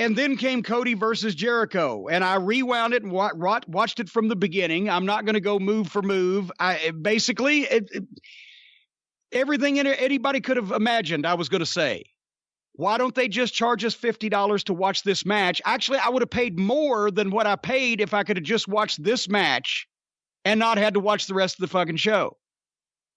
And then came Cody versus Jericho, and I rewound it and watched it from the beginning. I'm not going to go move for move. Everything anybody could have imagined, I was going to say. Why don't they just charge us $50 to watch this match? Actually, I would have paid more than what I paid if I could have just watched this match and not had to watch the rest of the fucking show.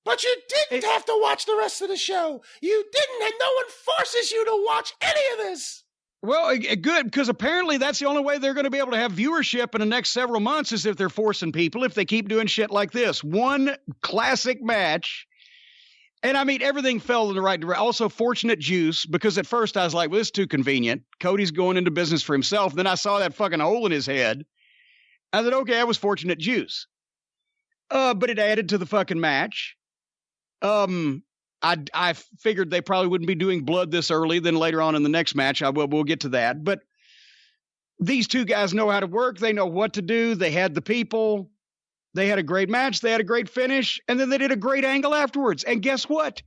But you didn't have to watch the rest of the show. You didn't, and no one forces you to watch any of this. Well, good, because apparently that's the only way they're going to be able to have viewership in the next several months is if they're forcing people, if they keep doing shit like this. One classic match. And I mean, everything fell in the right direction. Also, fortunate juice, because at first I was like, well, this is too convenient. Cody's going into business for himself. Then I saw that fucking hole in his head. I said, okay, that was fortunate juice. But it added to the fucking match. I figured they probably wouldn't be doing blood this early. Then later on in the next match, we'll get to that. But these two guys know how to work. They know what to do. They had the people. They had a great match. They had a great finish. And then they did a great angle afterwards. And guess what?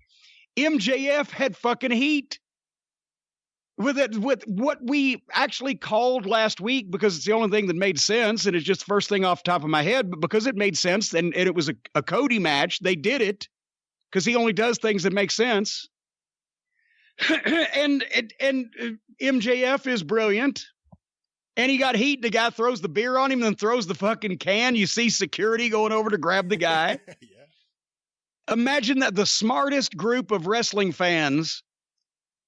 MJF had fucking heat. With what we actually called last week, because it's the only thing that made sense. And it's just the first thing off the top of my head. But because it made sense and it was a Cody match, they did it. Because he only does things that make sense. and MJF is brilliant. And he got heat. The guy throws the beer on him, then throws the fucking can. You see security going over to grab the guy. Yeah. Imagine that the smartest group of wrestling fans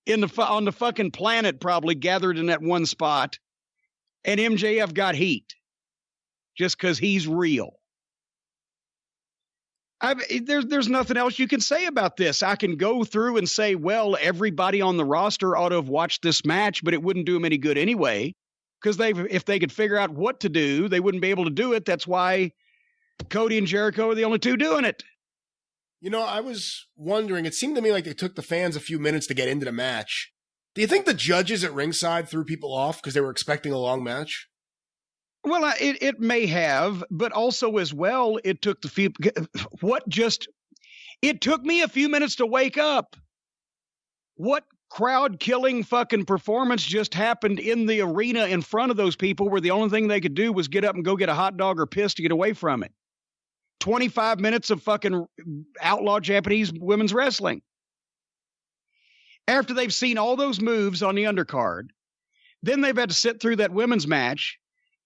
on the fucking planet probably gathered in that one spot. And MJF got heat. Just because he's real. There's nothing else you can say about this. I can go through and say, well, everybody on the roster ought to have watched this match, but it wouldn't do them any good anyway. Because if they could figure out what to do, they wouldn't be able to do it. That's why Cody and Jericho are the only two doing it. You know, I was wondering, it seemed to me like they took the fans a few minutes to get into the match. Do you think the judges at ringside threw people off because they were expecting a long match? Well, it may have, but also as well, it took it took me a few minutes to wake up. What crowd-killing fucking performance just happened in the arena in front of those people where the only thing they could do was get up and go get a hot dog or piss to get away from it? 25 minutes of fucking outlaw Japanese women's wrestling. After they've seen all those moves on the undercard, then they've had to sit through that women's match.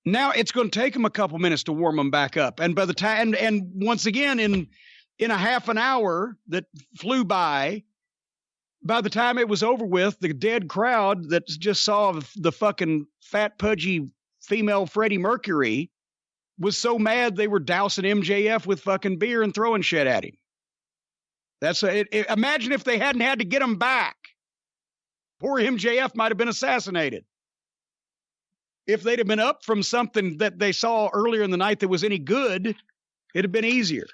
Now it's going to take them a couple minutes to warm them back up. And by the time, and once again, in a half an hour that flew by the time it was over with, the dead crowd that just saw the fucking fat, pudgy female Freddie Mercury was so mad they were dousing MJF with fucking beer and throwing shit at him. Imagine if they hadn't had to get him back. Poor MJF might have been assassinated. If they'd have been up from something that they saw earlier in the night that was any good, it'd have been easier.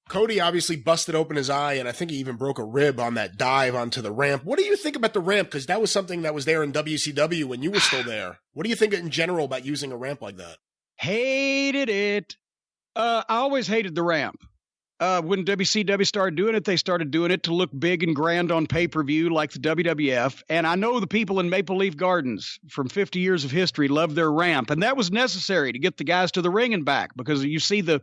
Cody obviously busted open his eye, and I think he even broke a rib on that dive onto the ramp. What do you think about the ramp? Because that was something that was there in WCW when you were still there. What do you think in general about using a ramp like that? Hated it. I always hated the ramp. When WCW started doing it, they started doing it to look big and grand on pay-per-view like the WWF. And I know the people in Maple Leaf Gardens from 50 years of history love their ramp. And that was necessary to get the guys to the ring and back, because you see the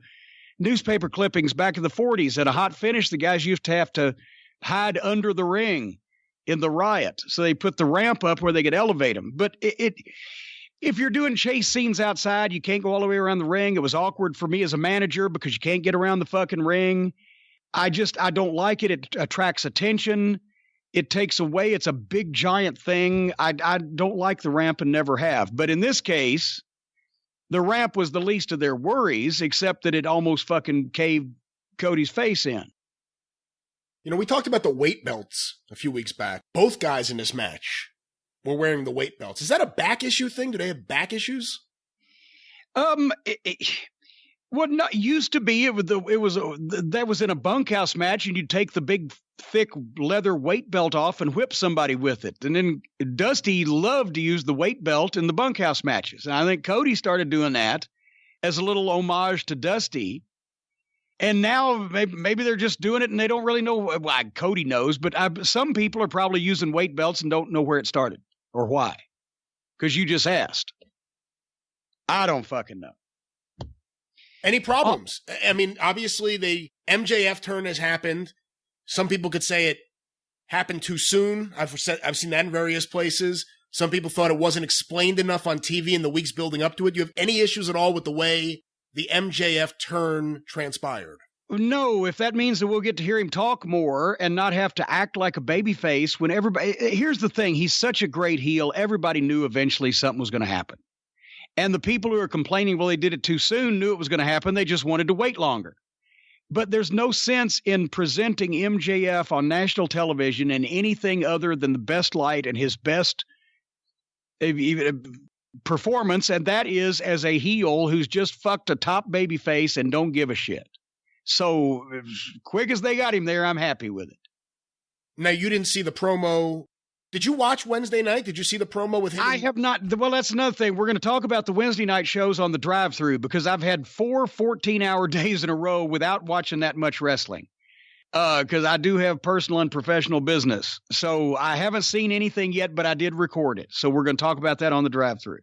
newspaper clippings back in the 40s at a hot finish, the guys used to have to hide under the ring in the riot. So they put the ramp up where they could elevate them. But if you're doing chase scenes outside, you can't go all the way around the ring. It was awkward for me as a manager because you can't get around the fucking ring. I don't like it. It attracts attention. It takes away. It's a big, giant thing. I don't like the ramp and never have. But in this case, the ramp was the least of their worries, except that it almost fucking caved Cody's face in. You know, we talked about the weight belts a few weeks back. Both guys in this match were wearing the weight belts. Is that a back issue thing? Do they have back issues? Well, not used to be. That was in a bunkhouse match, and you'd take the big, thick leather weight belt off and whip somebody with it. And then Dusty loved to use the weight belt in the bunkhouse matches. And I think Cody started doing that as a little homage to Dusty. And now maybe they're just doing it and they don't really know. Well, Cody knows, but some people are probably using weight belts and don't know where it started or why. because you just asked. I don't fucking know. Any problems? I mean, obviously the MJF turn has happened. Some people could say it happened too soon. I've seen that in various places. Some people thought it wasn't explained enough on TV in the weeks building up to it. Do you have any issues at all with the way the MJF turn transpired? No, if that means that we'll get to hear him talk more and not have to act like a babyface when everybody... Here's the thing. He's such a great heel. Everybody knew eventually something was going to happen. And the people who are complaining, well, they did it too soon, knew it was going to happen. They just wanted to wait longer. But there's no sense in presenting MJF on national television in anything other than the best light and his best performance, and that is as a heel who's just fucked a top babyface and don't give a shit. So as quick as they got him there, I'm happy with it. Now, you didn't see the promo. Did you watch Wednesday night? Did you see the promo with him? I have not. Well, that's another thing. We're going to talk about the Wednesday night shows on the Drive-Thru because I've had 4 14-hour days in a row without watching that much wrestling because I do have personal and professional business. So I haven't seen anything yet, but I did record it. So we're going to talk about that on the Drive-Thru.